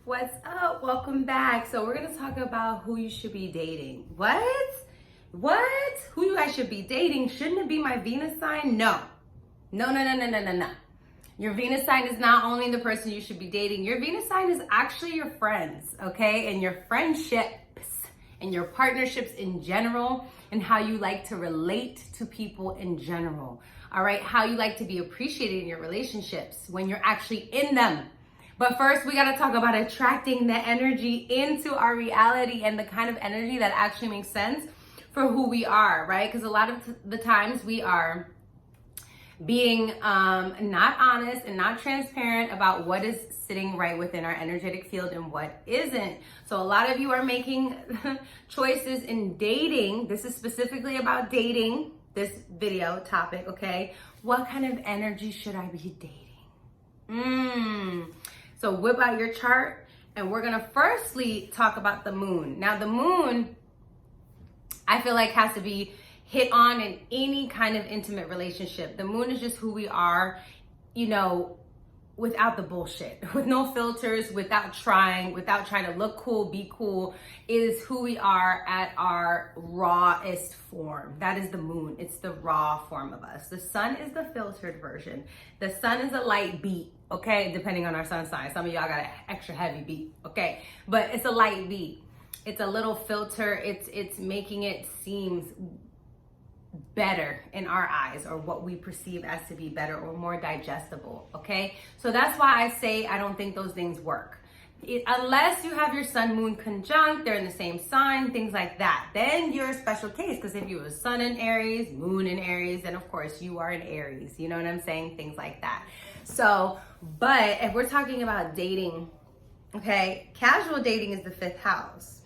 What's up? Welcome back. So we're going to talk about who you should be dating. What? Who you guys should be dating? Shouldn't it be my Venus sign? No. No. Your Venus sign is not only the person you should be dating. Your Venus sign is actually your friends, okay? And your friendships and your partnerships in general, and how you like to relate to people in general. All right? How you like to be appreciated in your relationships when you're actually in them. But first, we got to talk about attracting the energy into our reality and the kind of energy that actually makes sense for who we are, right? Because a lot of the times we are being not honest and not transparent about what is sitting right within our energetic field and what isn't. So a lot of you are making choices in dating. This is specifically about dating, this video topic, okay? What kind of energy should I be dating? So whip out your chart, and we're gonna firstly talk about the moon. Now the moon, I feel like, has to be hit on in any kind of intimate relationship. The moon is just who we are, you know, without the bullshit, with no filters, without trying to look cool, be cool, is who we are at our rawest form. That is the moon. It's the raw form of us. The sun is the filtered version. The sun is a light beat, okay? Depending on our sun sign. Some of y'all got an extra heavy beat, okay? But it's a light beat. It's a little filter. It's making it seem better in our eyes, or what we perceive as to be better or more digestible, okay? So that's why I say I don't think those things work. Unless you have your sun moon conjunct, they're in the same sign, things like that, then you're a special case. Because if you have sun in Aries, moon in Aries, then of course you are in Aries, you know what I'm saying? Things like that. So, but if we're talking about dating, okay, casual dating is the 5th house.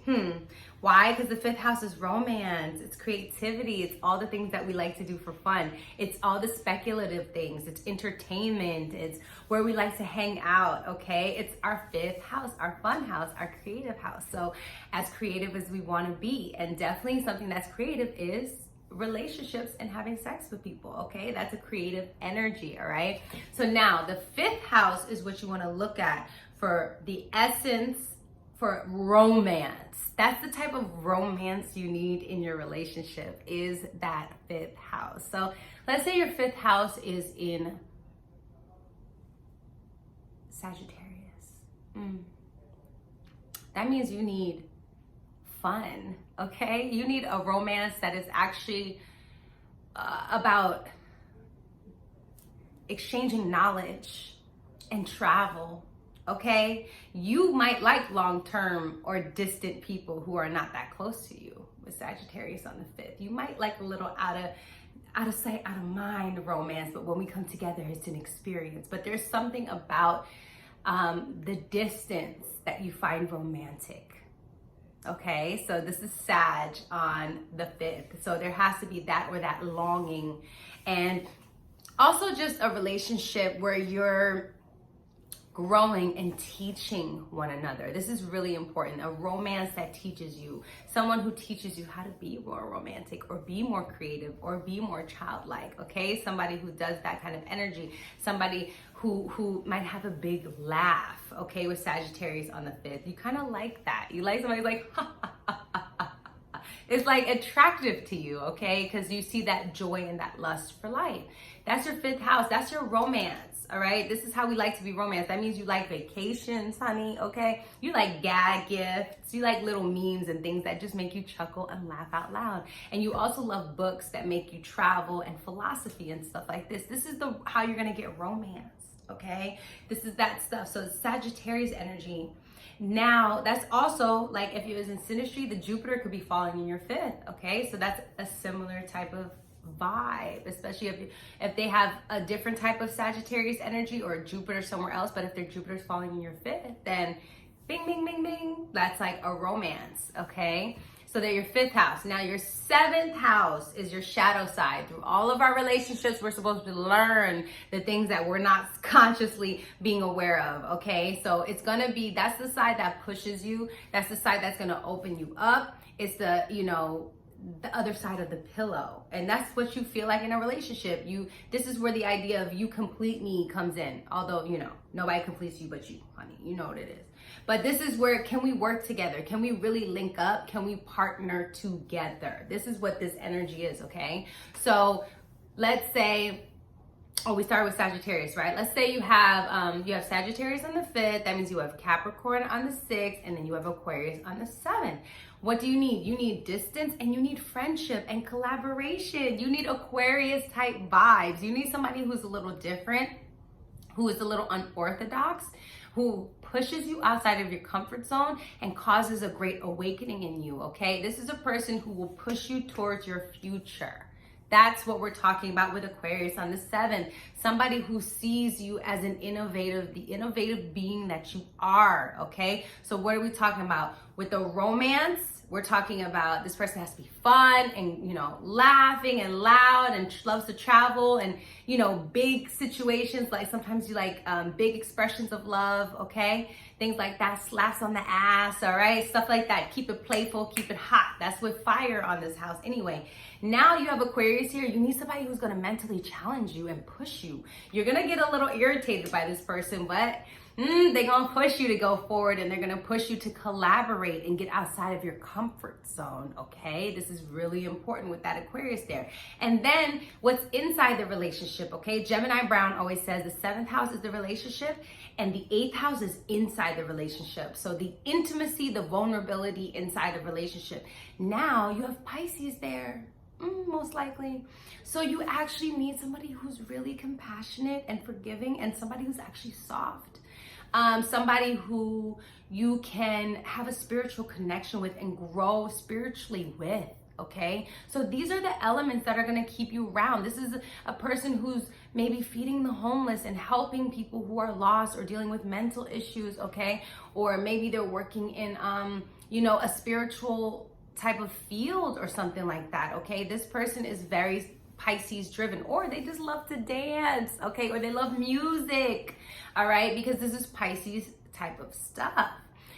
Why? Because the 5th house is romance, it's creativity, it's all the things that we like to do for fun. It's all the speculative things, it's entertainment, it's where we like to hang out, okay? It's our 5th house, our fun house, our creative house. So as creative as we want to be, and definitely something that's creative is relationships and having sex with people, okay? That's a creative energy, all right? So now the 5th house is what you want to look at for the essence, for romance. That's the type of romance you need in your relationship, is that 5th house. So let's say your 5th house is in Sagittarius. That means you need fun, okay? You need a romance that is actually about exchanging knowledge and travel. Okay, you might like long-term or distant people who are not that close to you. With Sagittarius on the 5th, you might like a little out of sight, out of mind romance, but when we come together, it's an experience. But there's something about the distance that you find romantic. Okay, so this is Sag on the 5th, so there has to be that, or that longing, and also just a relationship where you're growing and teaching one another. This is really important. A romance that teaches you, someone who teaches you how to be more romantic, or be more creative, or be more childlike, okay? Somebody who does that kind of energy, somebody who might have a big laugh, okay, with Sagittarius on the 5th. You kind of like that. You like somebody like, ha, ha, ha, ha, ha. It's like attractive to you, okay? Because you see that joy and that lust for life. That's your 5th house. That's your romance. All right, this is how we like to be romance. That means you like vacations, honey, okay? You like gag gifts. You like little memes and things that just make you chuckle and laugh out loud. And you also love books that make you travel, and philosophy and stuff like this. This is how you're gonna get romance, okay? This is that stuff. So Sagittarius energy. Now, that's also, like, if it was in synastry, the Jupiter could be falling in your 5th, okay? So that's a similar type of vibe, especially if they have a different type of Sagittarius energy, or Jupiter somewhere else. But if their Jupiter's falling in your 5th, then bing, bing, bing, bing, that's like a romance, okay? So they're your 5th house. Now your 7th house is your shadow side. Through all of our relationships, we're supposed to learn the things that we're not consciously being aware of, okay? So it's gonna be, that's the side that pushes you. That's the side that's gonna open you up. It's the, you know, the other side of the pillow. And that's what you feel like in a relationship. This is where the idea of you complete me comes in. Although, nobody completes you but you, honey. You know what it is. But this is where, can we work together? Can we really link up? Can we partner together? This is what this energy is, okay? So let's say, we started with Sagittarius, right? Let's say you have Sagittarius on the 5th. That means you have Capricorn on the 6th, and then you have Aquarius on the 7th. What do you need? You need distance, and you need friendship and collaboration. You need Aquarius type vibes. You need somebody who's a little different, who is a little unorthodox, who pushes you outside of your comfort zone and causes a great awakening in you, okay? This is a person who will push you towards your future. That's what we're talking about with Aquarius on the 7th. Somebody who sees you as the innovative being that you are, okay? So what are we talking about? With the romance, we're talking about this person has to be fun and, laughing and loud and loves to travel and, big situations. Like sometimes you like big expressions of love, okay? Things like that, slaps on the ass, all right? Stuff like that. Keep it playful, keep it hot. That's with fire on this house anyway. Now you have Aquarius here. You need somebody who's going to mentally challenge you and push you. You're going to get a little irritated by this person, but they're going to push you to go forward, and they're going to push you to collaborate and get outside of your comfort zone, okay? This is really important with that Aquarius there. And then what's inside the relationship, okay? Gemini Brown always says the 7th house is the relationship, and the 8th house is inside the relationship. So the intimacy, the vulnerability inside the relationship. Now you have Pisces there. Most likely. So you actually need somebody who's really compassionate and forgiving, and somebody who's actually soft. Somebody who you can have a spiritual connection with and grow spiritually with, okay? So these are the elements that are going to keep you around. This is a person who's maybe feeding the homeless and helping people who are lost or dealing with mental issues, okay? Or maybe they're working in, a spiritual type of field or something like that, okay? This person is very Pisces driven, or they just love to dance, okay? Or they love music, all right? Because this is Pisces type of stuff.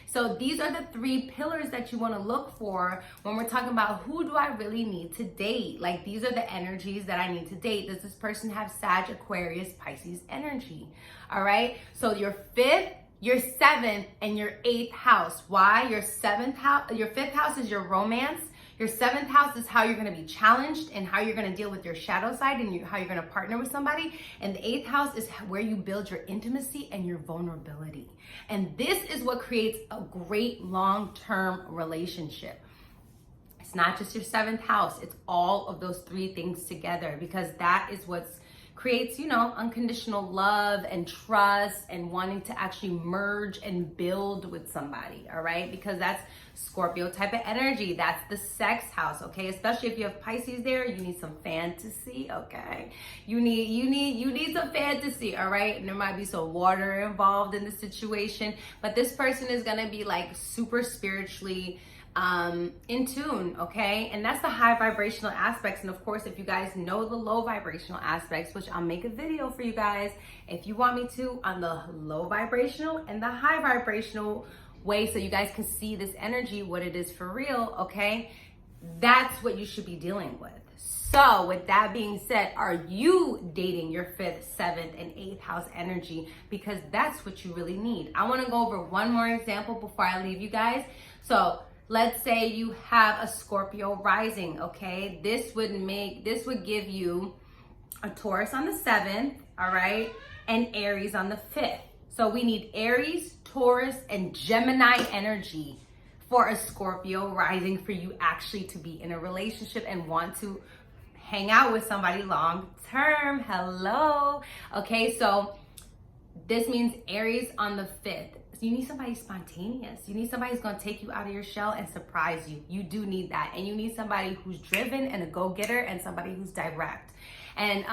So these are the 3 pillars that you want to look for when we're talking about who do I really need to date? Like, these are the energies that I need to date. Does this person have Sag, Aquarius, Pisces energy? All right? So your 5th, your 7th, and your 8th house. Why? Your 5th house is your romance. Your 7th house is how you're going to be challenged and how you're going to deal with your shadow side and how you're going to partner with somebody. And the 8th house is where you build your intimacy and your vulnerability. And this is what creates a great long-term relationship. It's not just your 7th house. It's all of those 3 things together, because that is what creates, unconditional love and trust and wanting to actually merge and build with somebody, all right? Because that's Scorpio type of energy. That's the sex house, okay? Especially if you have Pisces there, you need some fantasy, okay? You need some fantasy, all right? And there might be some water involved in the situation, but this person is gonna be like super spiritually in tune, okay? And that's the high vibrational aspects. And of course, if you guys know the low vibrational aspects, which I'll make a video for you guys if you want me to, on the low vibrational and the high vibrational way, so you guys can see this energy, what it is for real, okay? That's what you should be dealing with. So with that being said, are you dating your 5th, 7th, and 8th house energy? Because that's what you really need. I want to go over one more example before I leave you guys. So let's say you have a Scorpio rising, okay? This would give you a Taurus on the 7th, all right? And Aries on the 5th. So we need Aries, Taurus, and Gemini energy for a Scorpio rising for you actually to be in a relationship and want to hang out with somebody long term. Hello. Okay, so this means Aries on the 5th. So you need somebody spontaneous. You need somebody who's going to take you out of your shell and surprise you. You do need that. And you need somebody who's driven and a go-getter, and somebody who's direct. And,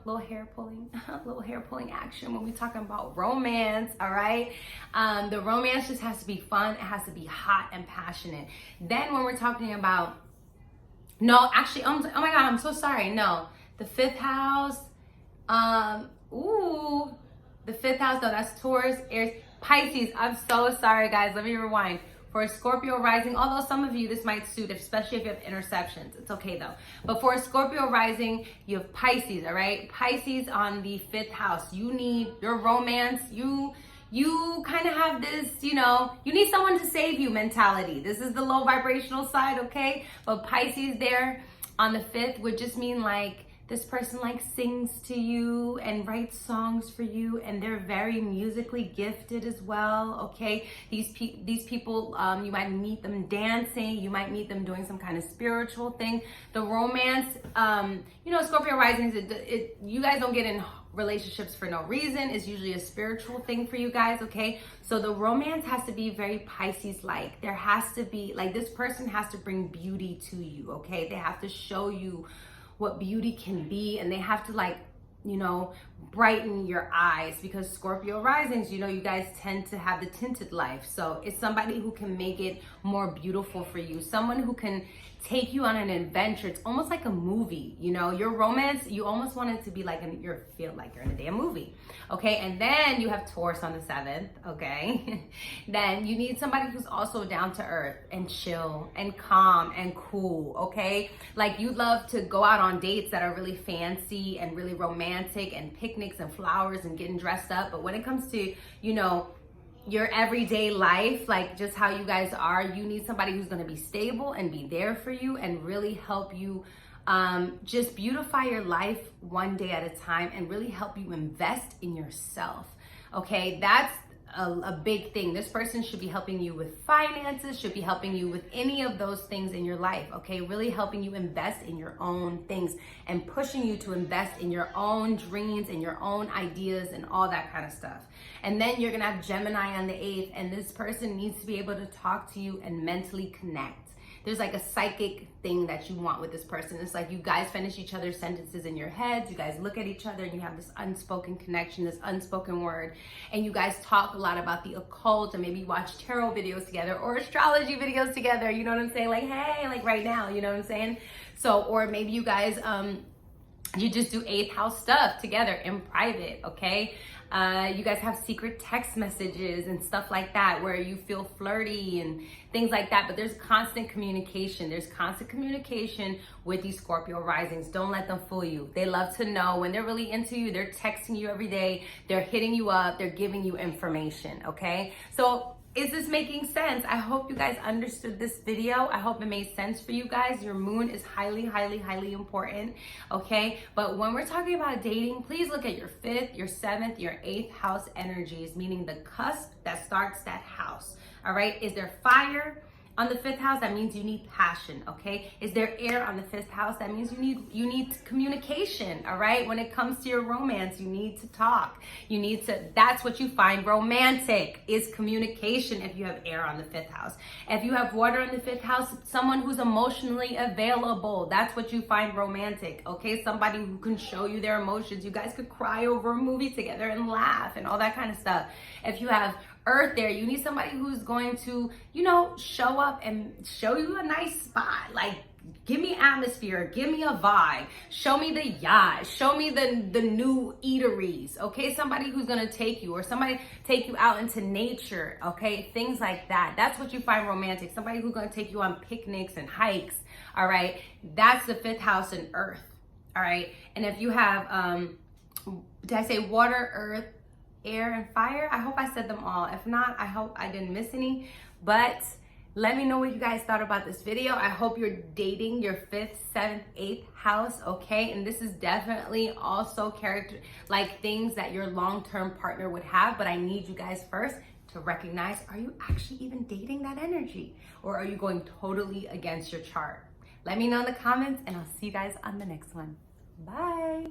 little hair pulling action when we're talking about romance, all right? The romance just has to be fun. It has to be hot and passionate. Then when we're talking about, oh my God, I'm so sorry. No, the 5th house, the 5th house, no, that's Taurus, Aries, Pisces. I'm so sorry, guys. Let me rewind. For a Scorpio rising, although some of you this might suit, especially if you have interceptions, it's okay though. But for a Scorpio rising, you have Pisces, all right? Pisces on the 5th house. You need your romance. You kind of have this, you need someone to save you mentality. This is the low vibrational side, okay? But Pisces there on the 5th would just mean like, this person like sings to you and writes songs for you, and they're very musically gifted as well, okay? These people, you might meet them dancing, you might meet them doing some kind of spiritual thing. The romance, Scorpio risings, you guys don't get in relationships for no reason. It's usually a spiritual thing for you guys, okay? So the romance has to be very Pisces-like. There has to be, like, this person has to bring beauty to you, okay? They have to show you what beauty can be, and they have to brighten your eyes, because Scorpio risings, you guys tend to have the tinted life. So it's somebody who can make it more beautiful for you, someone who can take you on an adventure. It's almost like a movie, your romance, you almost want it to be like feel like you're in a damn movie, okay? And then you have Taurus on the 7th, okay? Then you need somebody who's also down to earth and chill and calm and cool, okay? Like, you love to go out on dates that are really fancy and really romantic, and picnics and flowers and getting dressed up. But when it comes to, your everyday life, like just how you guys are, you need somebody who's going to be stable and be there for you and really help you just beautify your life one day at a time, and really help you invest in yourself, okay? That's a big thing. This person should be helping you with finances, should be helping you with any of those things in your life, okay? Really helping you invest in your own things and pushing you to invest in your own dreams and your own ideas and all that kind of stuff. And then you're gonna have Gemini on the 8th, and this person needs to be able to talk to you and mentally connect. There's like a psychic thing that you want with this person. It's like you guys finish each other's sentences in your heads. You guys look at each other and you have this unspoken connection, this unspoken word. And you guys talk a lot about the occult, and maybe watch tarot videos together or astrology videos together. You know what I'm saying? Like, hey, like right now, you know what I'm saying? So, or maybe you guys, you just do 8th house stuff together in private, okay? You guys have secret text messages and stuff like that where you feel flirty and things like that, but there's constant communication. There's constant communication with these Scorpio risings. Don't let them fool you. They love to know when they're really into you. They're texting you every day. They're hitting you up. They're giving you information, okay? So is this making sense? I hope you guys understood this video. I hope it made sense for you guys. Your moon is highly, highly, highly important, okay? But when we're talking about dating, please look at your 5th, your 7th, your 8th house energies, meaning the cusp that starts that house, all right? Is there fire on the 5th house? That means you need passion, okay? Is there air on the 5th house? That means you need communication, all right? When it comes to your romance, you need to talk. That's what you find romantic, is communication if you have air on the 5th house. If you have water on the 5th house, someone who's emotionally available, that's what you find romantic, okay? Somebody who can show you their emotions. You guys could cry over a movie together and laugh and all that kind of stuff. If you have earth there, you need somebody who's going to, show up and show you a nice spot. Like, give me atmosphere, give me a vibe, show me the yacht, show me the new eateries, okay? Somebody who's gonna take you, or somebody take you out into nature, okay? Things like that. That's what you find romantic. Somebody who's gonna take you on picnics and hikes, all right? That's the 5th house in earth, all right? And if you have, did I say water, earth, air, and fire? I hope I said them all. If not, I hope I didn't miss any. But let me know what you guys thought about this video. I hope you're dating your 5th, 7th, 8th house, okay? And this is definitely also things that your long-term partner would have, but I need you guys first to recognize, are you actually even dating that energy? Or are you going totally against your chart? Let me know in the comments, and I'll see you guys on the next one. Bye.